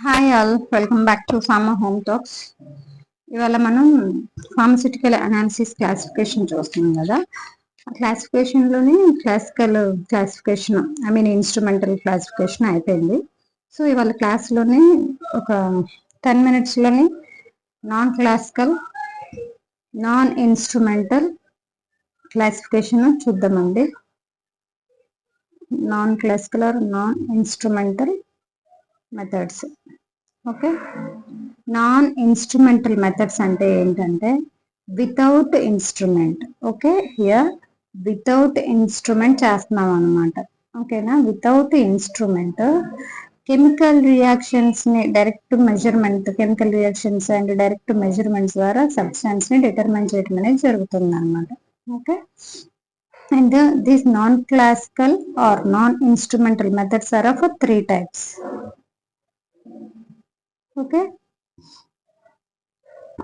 Hi all, welcome back to pharma home talks. ఇవాళ మనం pharmaceutical analysis classification చూస్తున్నాం కదా. ఆ క్లాసిఫికేషన్లోని క్లాసికల్ క్లాసిఫికేషన్, ఇన్స్ట్రుమెంటల్ క్లాసిఫికేషన్ అయిపోయింది. సో ఇవాళ క్లాస్లోని ఒక 10 minutesలోని non classical, non instrumental classification చూద్దామండి. Non classical or non instrumental methods. Okay, non instrumental methods అంటే ఏంటంటే without instrument. Okay, here without instrument చేస్తున్నాం అనమాట. ఓకేనా, వితౌట్ ఇన్స్ట్రుమెంట్ కెమికల్ రియాక్షన్స్ ని direct measurement, chemical reactions and direct measurements ద్వారా substance ని determine చేయడం అనేది జరుగుతుంది అనమాట. Okay, and these non-classical or non-instrumental methods are of 3 types. Okay,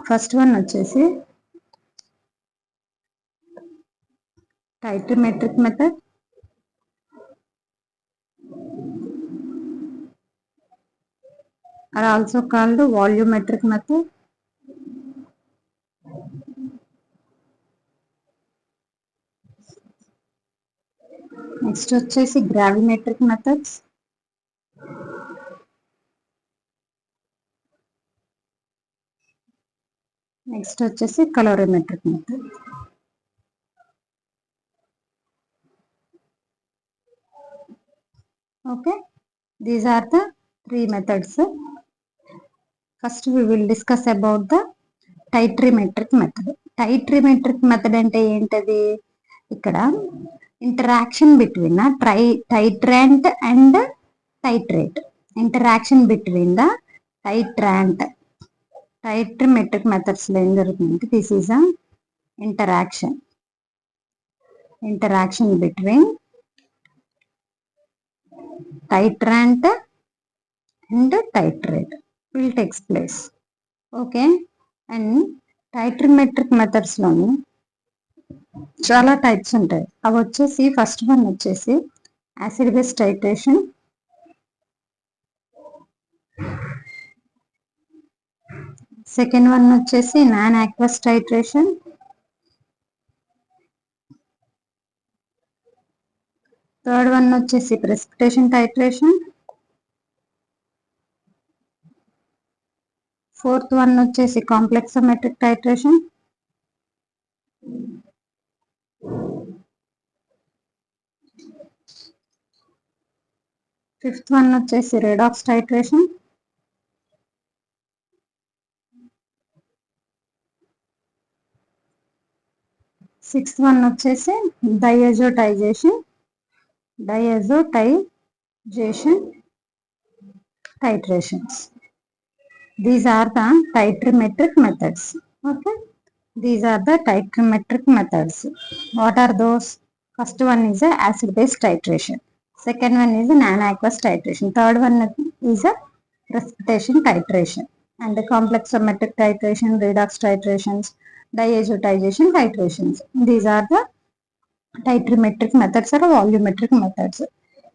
first one వచ్చేసి titrometric method, are also called volumetric method, next వచ్చేసి gravimetric methods, next వచ్చేసి calorimetric method. Okay, these are the 3 methods. First we will discuss about the titrometric method. Titrometric method అంటే ఏంటది? ఇక్కడ interaction between titrant and titrate. Interaction between the titrant. Titrometric methods లో ఏం జరుగుతుంది? This is a interaction between titrant and titrate will takes place. Okay, and titrometric methods లోని చాలా types ఉంటాయి. అవి వచ్చేసి ఫస్ట్ వన్ వచ్చేసి acid base titration, second one వచ్చేసి non aqueous titration, third one వచ్చేసి ప్రెసిపిటేషన్ టైట్రేషన్, ఫోర్త్ వన్ వచ్చేసి complexometric titration, fifth one వచ్చేసి రెడాక్స్ టైట్రేషన్, సిక్స్త్ వన్ వచ్చేసి diazotization titrations. These are the titrometric methods. Okay, these are the titrometric methods. What are those? First one is a acid base titration, second one is a non-aqueous titration, third one is a precipitation titration, and the complexometric titration, redox titrations, diazotization titrations. These are the titrometric methods or volumetric methods.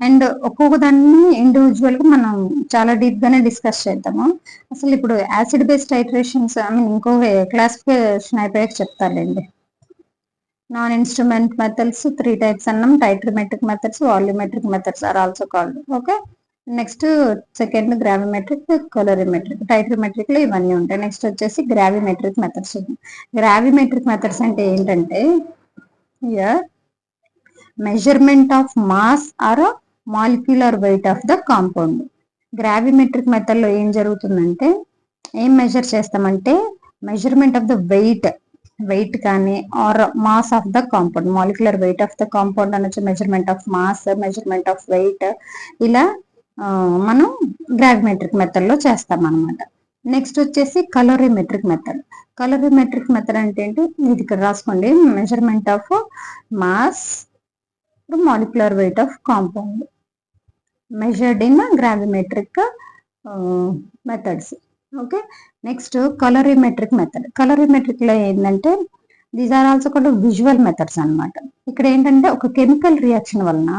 And ఒక్కొక్క దాన్ని ఇండివిజువల్గా మనం చాలా డీప్గానే discuss చేద్దాము. అసలు ఇప్పుడు acid base titrations ఇంకో classification అయిపోయాక చెప్తానండి. నాన్ ఇన్స్ట్రుమెంట్ మెథడ్స్ 3 types అన్నాం. Titrometric methods, volumetric methods are also called. Okay, next second gravimetric, colorimetric. Titrometric లో ఇవన్నీ ఉంటాయి. నెక్స్ట్ వచ్చేసి గ్రావిమెట్రిక్ మెథడ్స్. గ్రావిమెట్రిక్ మెథడ్స్ అంటే ఏంటంటే here measurement of mass or molecular weight of the compound. Gravimetric method లో ఏం జరుగుతుందంటే ఏం మెజర్ చేస్తామంటే మెజర్మెంట్ ఆఫ్ ద వెయిట్ కానీ or mass of the compound, molecular weight of the compound అనొచ్చు, measurement of mass, measurement of weight, ఇలా మనం gravimetric method లో చేస్తాం అనమాట. నెక్స్ట్ వచ్చేసి కలోరిమెట్రిక్ మెథడ్. కలోరిమెట్రిక్ మెథడ్ అంటే ఏంటి? ఇది ఇక్కడ రాసుకోండి. Measurement of mass, molecular weight of compound measured in gravimetric methods. Okay, next colorimetric method. Colorimetric లో ఏంటంటే these are also called visual methods అన్నమాట. ఇక్కడ ఏంటంటే ఒక కెమికల్ రియాక్షన్ వలన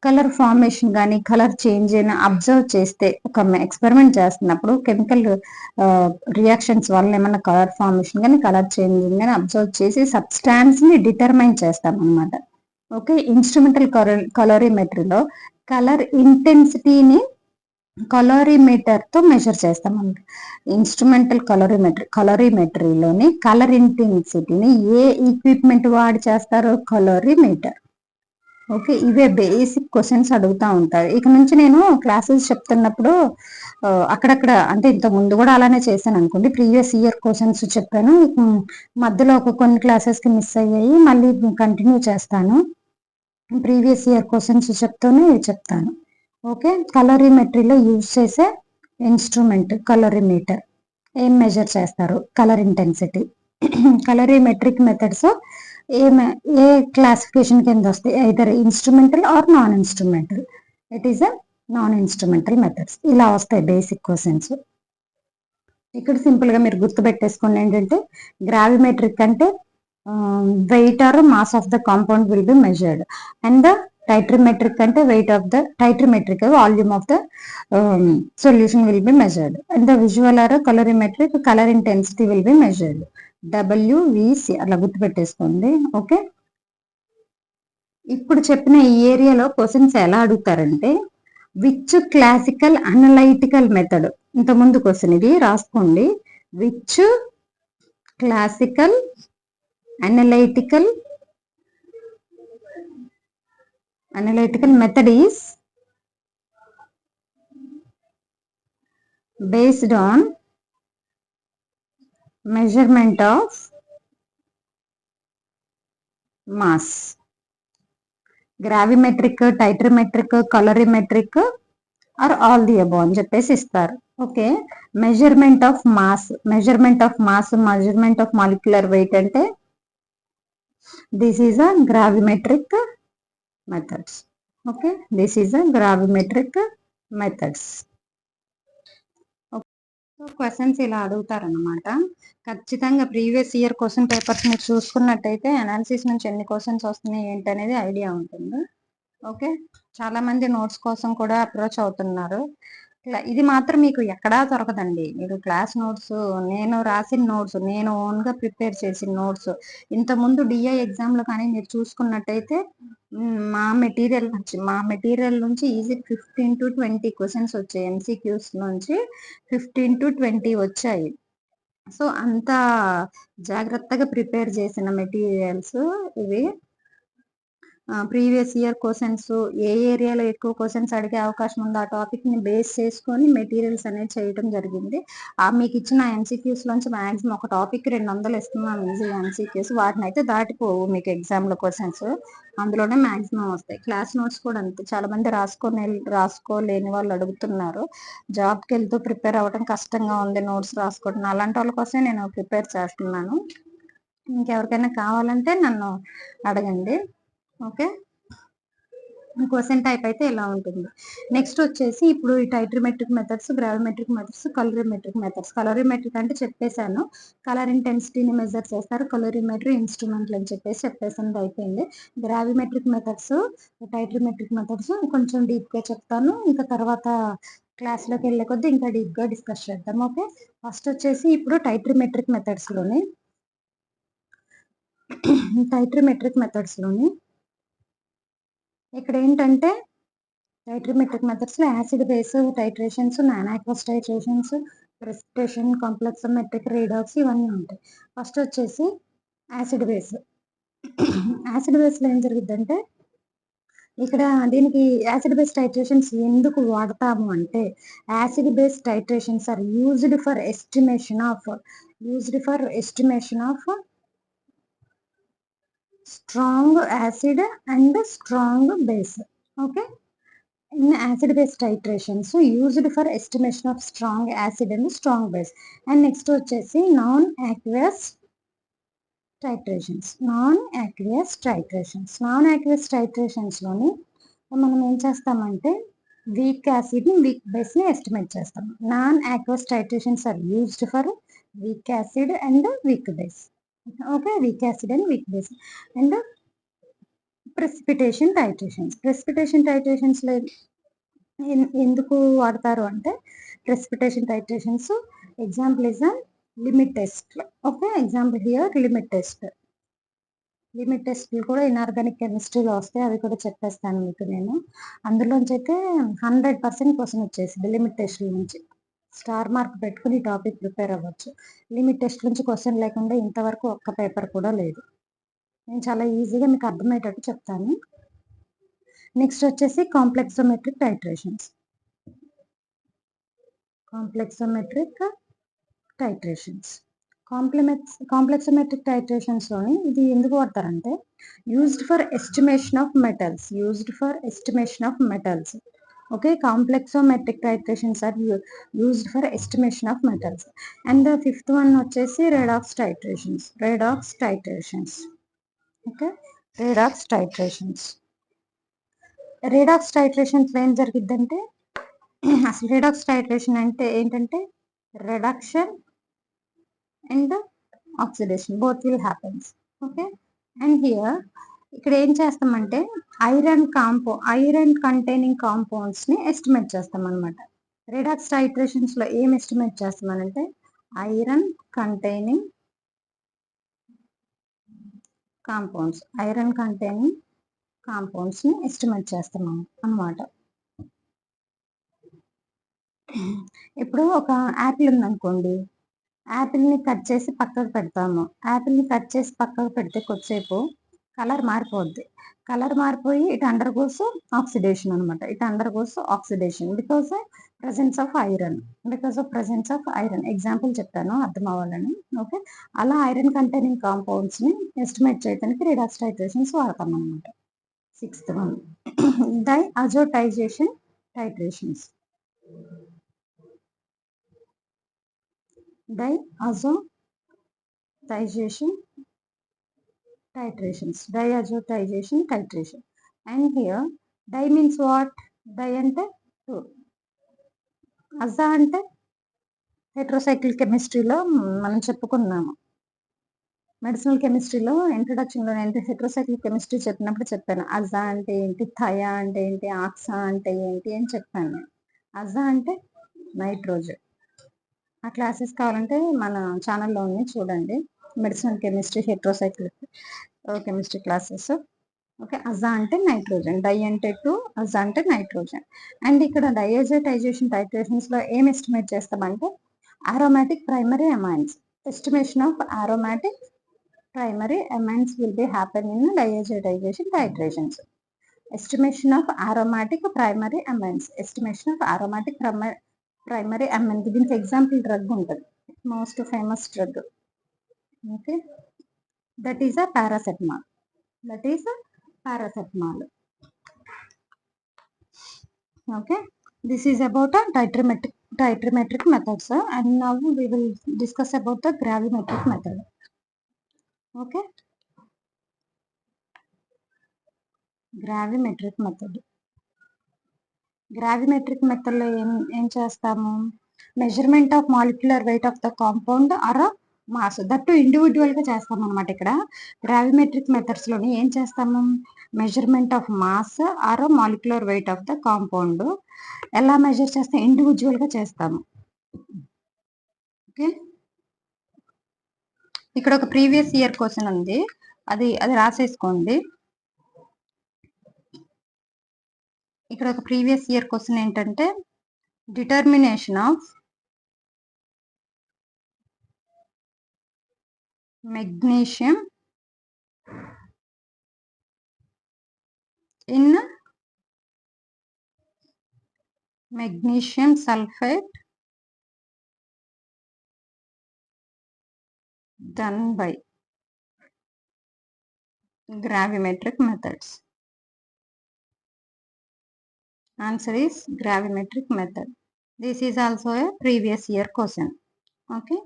కలర్ ఫార్మేషన్ కానీ కలర్ చేంజ్ అయినా అబ్జర్వ్ చేస్తే, ఒక ఎక్స్పెరిమెంట్ చేస్తున్నప్పుడు కెమికల్ రియాక్షన్స్ వల్ల ఏమన్నా కలర్ ఫార్మేషన్ కానీ కలర్ చేంజింగ్ కానీ అబ్జర్వ్ చేసి సబ్స్టాన్స్ ని డిటర్మైన్ చేస్తాం అనమాట. ఓకే, ఇన్స్ట్రుమెంటల్ కలరిమెట్రీలో కలర్ ఇంటెన్సిటీని కలరీమీటర్ తో మెజర్ చేస్తాం అన్నమాట. ఇన్స్ట్రుమెంటల్ కలరీమెట్రీలోని కలర్ ఇంటెన్సిటీని ఏ ఈక్విప్మెంట్ వాడి చేస్తారో కలరీమీటర్. ఓకే, ఇవే బేసిక్ క్వశ్చన్స్ అడుగుతా ఉంటారు. ఇక నుంచి నేను క్లాసెస్ చెప్తున్నప్పుడు అక్కడక్కడ, అంటే ఇంత ముందు కూడా అలానే చేశాను అనుకోండి, ప్రీవియస్ ఇయర్ క్వశ్చన్స్ చెప్పాను, మధ్యలో కొన్ని క్లాసెస్ కి మిస్ అయ్యాయి, మళ్ళీ కంటిన్యూ చేస్తాను. ప్రీవియస్ ఇయర్ క్వశ్చన్స్ చెప్తూనే చెప్తాను. ఓకే, కలరీమెట్రీలో యూజ్ చేసే ఇన్స్ట్రుమెంట్ కలరీమీటర్. ఏం మెజర్ చేస్తారు? Colour intensity. కలరీమెట్రిక్ మెథడ్స్ ఏ క్లాసిఫికేషన్ కింద వస్తాయి? Either instrumental or non instrumental. It is a non instrumental methods. ఇలా వస్తాయి బేసిక్ క్వశ్చన్స్. ఇక్కడ సింపుల్ గా మీరు గుర్తుపెట్టేసుకోండి ఏంటంటే, గ్రావిమెట్రిక్ అంటే weight or mass of the compound will be measured, and the titrimetric ante weight of the titrimetric volume of the solution will be measured, and the visual or colorimetric color intensity will be measured. WVC అలా గుర్తుపెట్టేసుకోండి. Okay, ఇప్పుడు చెప్పిన ఈ ఏరియాలో questions ఎలా అడుగుతారంటే, which classical analytical method, ఇంత ముందు question ఇది రాసుకోండి. Which classical analytical method is based on measurement of mass. Gravimetric, titrimetric, colorimetric or all the above అని చెప్పేసి ఇస్తారు. Okay, measurement of mass, measurement of molecular wait అంటే this is a gravimetric methods. Okay, this is a gravimetric methods. Questions ఇలా అడుగుతారనమాట. ఖచ్చితంగా previous year question papers మీరు చూసుకున్నట్టయితే analysis నుంచి ఎన్ని క్వశ్చన్స్ వస్తున్నాయి ఏంటి అనేది ఐడియా ఉంటుంది. ఓకే, చాలా మంది నోట్స్ కోసం కూడా అప్రోచ్ అవుతున్నారు. ఇది మాత్రం మీకు ఎక్కడా దొరకదండి. మీరు క్లాస్ నోట్స్, నేను రాసిన నోట్స్, నేను ఓన్ గా ప్రిపేర్ చేసిన నోట్స్, ఇంతకుముందు డిఐ ఎగ్జామ్ లో కానీ మీరు చూసుకున్నట్టయితే మా మెటీరియల్ నుంచి ఈజీ 15 to 20 క్వశ్చన్స్ వచ్చాయి. ఎంసీక్యూస్ నుంచి 15 to 20 వచ్చాయి. సో అంత జాగ్రత్తగా ప్రిపేర్ చేసిన మెటీరియల్స్ ఇవి. ప్రీవియస్ ఇయర్ క్వశ్చన్స్, ఏ ఏరియాలో ఎక్కువ క్వశ్చన్స్ అడిగే అవకాశం ఉందో ఆ టాపిక్ ని బేస్ చేసుకొని మెటీరియల్స్ అనేది చేయడం జరిగింది. మీకు ఇచ్చిన ఎంసీక్యూస్ లోంచి మాక్సిమం ఒక టాపిక్ 200 ఇస్తున్నాం ఈజీ ఎంసీక్యూస్. వాటిని అయితే దాటిపోవు మీకు ఎగ్జామ్ లో క్వశ్చన్స్, అందులోనే మాక్సిమం వస్తాయి. క్లాస్ నోట్స్ కూడా అంతే. చాలా మంది రాసుకోలేని వాళ్ళు అడుగుతున్నారు, జాబ్కి వెళ్తూ ప్రిపేర్ అవ్వడం కష్టంగా ఉంది నోట్స్ రాసుకోవడం. అలాంటి వాళ్ళ కోసమే నేను ప్రిపేర్ చేస్తున్నాను. ఇంకెవరికైనా కావాలంటే నన్ను అడగండి. ఓకే, క్వశ్చన్ టైప్ అయితే ఇలా ఉంటుంది. నెక్స్ట్ వచ్చేసి ఇప్పుడు ఈ టైట్రిమెట్రిక్ మెథడ్స్, గ్రావిమెట్రిక్ మెథడ్స్, కలరీమెట్రిక్ మెథడ్స్. కలరీమెట్రిక్ అంటే చెప్పేశాను, కలర్ ఇంటెన్సిటీని మెజర్ చేస్తారు. కలరీమెట్రీ ఇన్స్ట్రుమెంట్లు అని చెప్పేసాను, అయిపోయింది. గ్రావిమెట్రిక్ మెథడ్స్, టైట్రిమెట్రిక్ మెథడ్స్ కొంచెం డీప్ గా చెప్తాను. ఇంకా తర్వాత క్లాస్ లోకి వెళ్ళే కొద్దీ ఇంకా డీప్ గా డిస్కస్ చేద్దాం. ఓకే, ఫస్ట్ వచ్చేసి ఇప్పుడు టైట్రిమెట్రిక్ మెథడ్స్ లోని ఇక్కడ ఏంటంటే టైట్రిమెట్రిక్ మెథడ్స్ లో acid base titrations, non aqueous titrations, precipitation, complex metric, రీడాక్స్ ఇవన్నీ ఉంటాయి. ఫస్ట్ వచ్చేసి యాసిడ్ బేస్. యాసిడ్ బేస్ లో ఏం జరుగుతుందంటే, ఇక్కడ దీనికి యాసిడ్ బేస్ టైట్రేషన్స్ ఎందుకు వాడతాము అంటే, acid base titrations are used for estimation of strong acid and strong base. Okay, in acid base titrations used for estimation of strong acid and strong base. And next వచ్చేసి non aqueous titrations. Non aqueous titrations లోని మనం ఏం చేస్తామంటే, weak acid ని weak base ని estimate చేస్తాం. Non aqueous titrations are used for weak acid and weak base. Okay, weak acid and weak base. And precipitation titrations లో ఎందుకు వాడతారు అంటే precipitation titrations example is limit test. Okay, example here limit test కూడా inorganic కెమిస్ట్రీలో వస్తాయి, అవి కూడా చెప్పేస్తాను మీకు నేను. అందులోంచి అయితే 100% క్వశ్చన్ వచ్చేసింది లిమిట్ టెస్ట్ నుంచి. స్టార్ మార్క్ పెట్టుకుని టాపిక్ ప్రిపేర్ అవ్వచ్చు. లిమిట్ టెస్ట్ నుంచి క్వశ్చన్ లేకుండా ఇంతవరకు ఒక్క పేపర్ కూడా లేదు. నేను చాలా ఈజీగా మీకు అర్థమయ్యేటట్టు చెప్తాను. నెక్స్ట్ వచ్చేసి కాంప్లెక్సోమెట్రిక్ టైట్రేషన్స్. కాంప్లెక్సోమెట్రిక్ టైట్రేషన్స్ లోని ఇది ఎందుకు వాడతారంటే used for estimation of metals. Okay, complexometric titrations are used for estimation of metals. And the fifth one వచ్చేసి redox titrations. Okay, redox titrations ఏం జరిగిద్దంటే అసలు రెడాక్స్ టైట్రేషన్ అంటే ఏంటంటే reduction and oxidation both will happens. Okay, and here ఇక్కడ ఏం చేస్తామంటే iron containing compounds ని ఎస్టిమేట్ చేస్తాం అనమాట. రెడాక్స్ టైట్రేషన్స్ లో ఏం ఎస్టిమేట్ చేస్తామనంటే ఐరన్ కంటైనింగ్ కాంపౌండ్స్ ని ఎస్టిమేట్ చేస్తాం అనమాట. ఇప్పుడు ఒక యాపిల్ ఉందనుకోండి, యాపిల్ని కట్ చేసి పక్కకు పెడతాము. యాపిల్ని కట్ చేసి పక్కకు పెడితే కొద్దిసేపు కలర్ మారిపోయి ఇట్ అండర్గోస్ ఆక్సిడేషన్ అనమాట. Because presence of iron. Example చెప్తాను అర్థం అవ్వాలని. ఓకే, అలా ఐరన్ కంటైనింగ్ కాంపౌండ్స్ ని ఎస్టిమేట్ చేయడానికి రిడాక్స్ టైట్రేషన్స్ వాడతాం అనమాట. 6th one diazotization titrations. Diazotization titration. And here di means what? Di ante 2. Adha అంటే హెట్రోసైకిల్ కెమిస్ట్రీలో మనం చెప్పుకున్నాము. మెడిసినల్ కెమిస్ట్రీలో ఇంట్రొడక్షన్లో నేను హెట్రోసైకిల్ కెమిస్ట్రీ చెప్పినప్పుడు చెప్పాను అజా అంటే ఏంటి, థయా అంటే ఏంటి, ఆక్సా అంటే ఏంటి అని చెప్పాను. అజా అంటే నైట్రోజన్. ఆ క్లాసెస్ కావాలంటే మన ఛానల్లో ఉంది, చూడండి. Medicinal chemistry heterocycle chemistry classes. Okay, aza అంటే నైట్రోజన్, డై అంటే 2, అజా అంటే నైట్రోజన్. అండ్ ఇక్కడ డైఅజోటైజేషన్ టైట్రేషన్స్ లో ఏం ఎస్టిమేట్ చేస్తామంటే aromatic primary amines. Estimation of aromatic primary amines will be happen in diazotization titrations. Estimation of aromatic primary amines. దీనికి example drug ఉంటుంది, most famous drug. Okay, that is a paracetamol. Okay, this is about a titrimetric methods, and now we will discuss about the gravimetric method. Okay, gravimetric method లో ఏం చేస్తాము, measurement of molecular weight of the compound or mass, that individual గా చేస్తాం అనమాట. ఇక్కడ gravimetric methods లోని ఏం చేస్తాము, measurement of mass or molecular weight of the compound ఎలా మెజర్ చేస్తాం, ఇండివిజువల్ గా చేస్తాము. ఓకే, ఇక్కడ ఒక ప్రీవియస్ ఇయర్ క్వశ్చన్ ఉంది, అది రాసేసుకోండి. ఇక్కడ ఒక ప్రీవియస్ ఇయర్ క్వశ్చన్ ఏంటంటే determination of magnesium in magnesium sulphate done by gravimetric methods. Answer is gravimetric method. This is also a previous year question. Okay,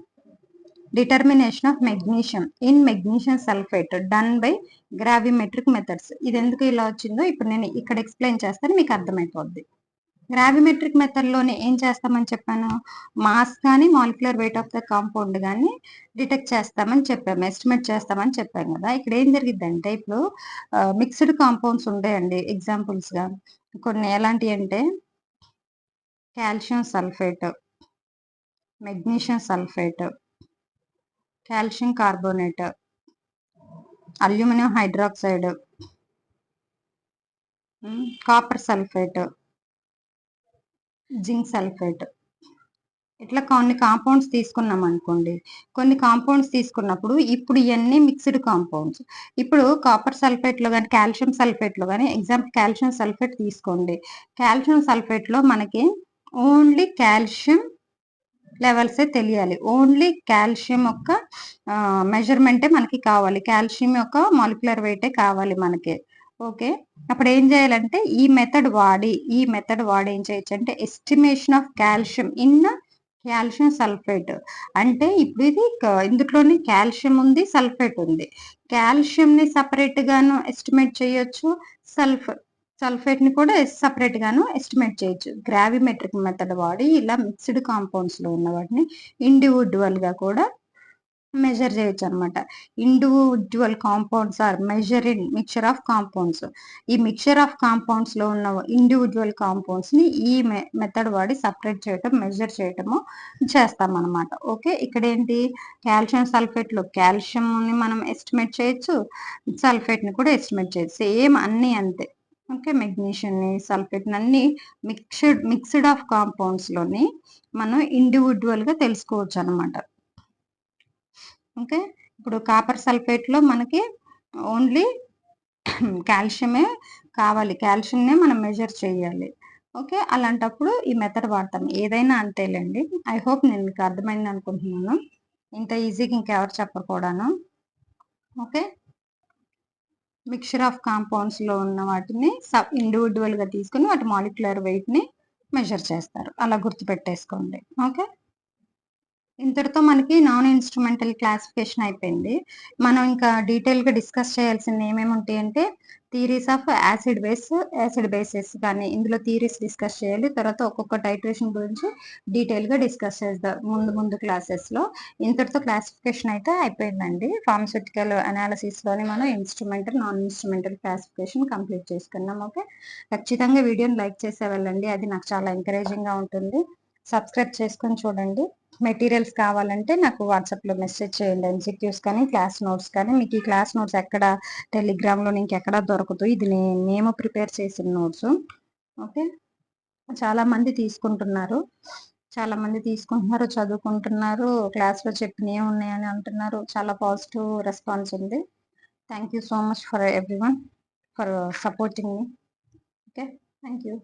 determination of magnesium in magnesium sulfate done by gravimetric methods. ఇది ఎందుకు ఇలా వచ్చిందో ఇప్పుడు నేను ఇక్కడ explain చేస్తాను, మీకు అర్థమైపోద్ది. గ్రావిమెట్రిక్ మెథడ్లోనే ఏం చేస్తామని చెప్పాను, మాస్ కానీ molecular weight of the compound కానీ డిటెక్ట్ చేస్తామని చెప్పాము, ఎస్టిమేట్ చేస్తామని చెప్పాం కదా. ఇక్కడ ఏం జరిగిద్దంటే ఇప్పుడు మిక్స్డ్ కాంపౌండ్స్ ఉంటాయండి ఎగ్జాంపుల్స్గా. కొన్ని ఎలాంటివి అంటే calcium sulphate, magnesium sulphate, calcium carbonate, aluminium hydroxide, copper sulphate, zinc sulphate. ఇట్లా కొన్ని కాంపౌండ్స్ తీసుకున్నాం అనుకోండి. కొన్ని కాంపౌండ్స్ తీసుకున్నప్పుడు ఇప్పుడు ఇవన్నీ మిక్స్డ్ కాంపౌండ్స్. ఇప్పుడు కాపర్ సల్ఫేట్లో కానీ కాల్షియం సల్ఫేట్లో కానీ ఎగ్జాంపుల్ కాల్షియం సల్ఫేట్ తీసుకోండి. కాల్షియం సల్ఫేట్లో మనకి ఓన్లీ కాల్షియం లెవెల్సే తెలియాలి. ఓన్లీ కాల్షియం యొక్క మెజర్మెంటే మనకి కావాలి. కాల్షియం యొక్క మాలిక్యులర్ వెయిటే కావాలి మనకి. ఓకే, అప్పుడు ఏం చేయాలంటే ఈ మెథడ్ వాడి ఏం చేయొచ్చు అంటే estimation of calcium in calcium sulphate. అంటే ఇప్పుడు ఇది ఇందులోని కాల్షియం ఉంది, సల్ఫేట్ ఉంది. కాల్షియం ని సపరేట్ గాను ఎస్టిమేట్ చేయొచ్చు, సల్ఫేట్ ని కూడా సపరేట్ గాను ఎస్టిమేట్ చేయొచ్చు. గ్రావిమెట్రిక్ మెథడ్ వాడి ఇలా మిక్స్డ్ కాంపౌండ్స్ లో ఉన్న వాటిని ఇండివిజువల్ గా కూడా మెజర్ చేయొచ్చు అనమాట. Individual compounds or measure in mixture of compounds. ఈ మిక్చర్ ఆఫ్ కాంపౌండ్స్ లో ఉన్న ఇండివిజువల్ కాంపౌండ్స్ ని ఈ మెథడ్ వాడి సపరేట్ చేయటం, మెజర్ చేయటము చేస్తాం అనమాట. ఓకే, ఇక్కడ ఏంటి కాల్షియం సల్ఫేట్ లో కాల్షియం ని మనం ఎస్టిమేట్ చేయొచ్చు, సల్ఫేట్ ని కూడా ఎస్టిమేట్ చేయొచ్చు. సేమ్ అన్ని అంతే. ఓకే, మెగ్నీషియం ని సల్ఫేట్ అన్ని మిక్స్డ్ ఆఫ్ కాంపౌండ్స్ లోని మనం ఇండివిజువల్ గా తెలుసుకోవచ్చు అనమాట. ఓకే, ఇప్పుడు కాపర్ సల్ఫేట్ లో మనకి ఓన్లీ కాల్షియమే కావాలి, కాల్షియంనే మనం మెజర్ చేయాలి. ఓకే, అలాంటప్పుడు ఈ మెథడ్ వాడతాం. ఏదైనా అంతేలేండి. ఐ హోప్ నేను మీకు అర్థమైంది అనుకుంటున్నాను. ఇంత ఈజీగా ఇంకెవరు చెప్పకూడాను. ఓకే, మిక్చర్ ఆఫ్ కాంపౌండ్స్ లో ఉన్న వాటిని ఇండివిజువల్ గా తీసుకుని వాటి మాలిక్యులర్ వెయిట్ ని మెజర్ చేస్తారు. అలా గుర్తుపెట్టేసుకోండి. ఓకే, ఇంతటితో మనకి నాన్ ఇన్స్ట్రుమెంటల్ క్లాసిఫికేషన్ అయిపోయింది. మనం ఇంకా డీటెయిల్ గా డిస్కస్ చేయాల్సింది ఏమేమి ఉంటాయి అంటే థియరీస్ ఆఫ్ యాసిడ్ బేసెస్ కానీ ఇందులో థియరీస్ డిస్కస్ చేయాలి. తర్వాత ఒక్కొక్క టైట్రేషన్ గురించి డీటెయిల్ గా డిస్కస్ చేద్దాం ముందు క్లాసెస్ లో. ఇంతటితో క్లాసిఫికేషన్ అయితే అయిపోయిందండి. ఫార్మస్యూటికల్ అనాలిసిస్ లోని మనం instrumental, non instrumental classification complete చేసుకున్నాం. ఓకే, ఖచ్చితంగా వీడియోని లైక్ చేసే వెళ్ళండి, అది నాకు చాలా ఎంకరేజింగ్ గా ఉంటుంది. సబ్స్క్రైబ్ చేసుకొని చూడండి. మెటీరియల్స్ కావాలంటే నాకు వాట్సాప్లో మెసేజ్ చేయండి. ఎంసీక్యూస్ కానీ క్లాస్ నోట్స్ కానీ. మీకు ఈ క్లాస్ నోట్స్ ఎక్కడ టెలిగ్రామ్లో ఇంకెక్కడ దొరుకుతాయి, ఇది మేము ప్రిపేర్ చేసిన నోట్స్. ఓకే, చాలామంది తీసుకుంటున్నారు, చదువుకుంటున్నారు, క్లాస్లో చెప్పినవి ఉన్నాయని అంటున్నారు. చాలా పాజిటివ్ రెస్పాన్స్ ఉంది. Thank you so much for everyone for supporting me. Okay, thank you.